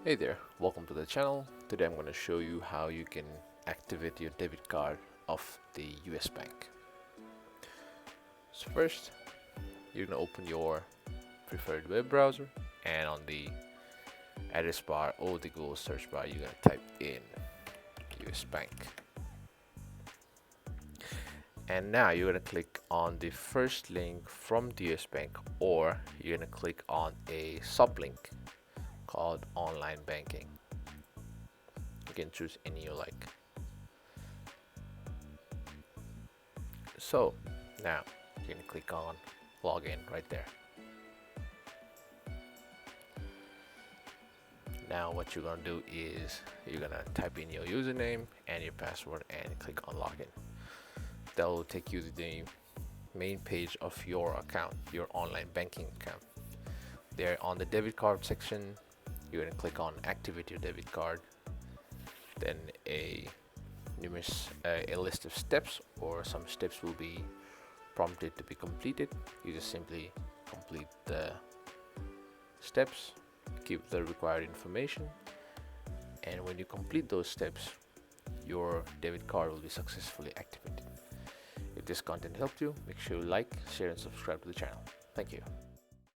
Hey there, welcome to the channel. Today I'm going to show you how you can activate your debit card of the US bank. So first, you're going to open your preferred web browser, and on the address bar or the Google search bar you're going to type in US bank. And now you're going to click on the first link from the US bank, or you're going to click on a sublink called online banking. You can choose any you like. So now you can click on login right there. Now what you're gonna do is you're gonna type in your username and your password and click on login. That will take you to the main page of your account, your online banking account. There on the debit card section, you're gonna click on activate your debit card. Then a list of steps, or some steps will be prompted to be completed. You just simply complete the steps, give the required information, and when you complete those steps, your debit card will be successfully activated. If this content helped you, make sure you like, share, and subscribe to the channel. Thank you.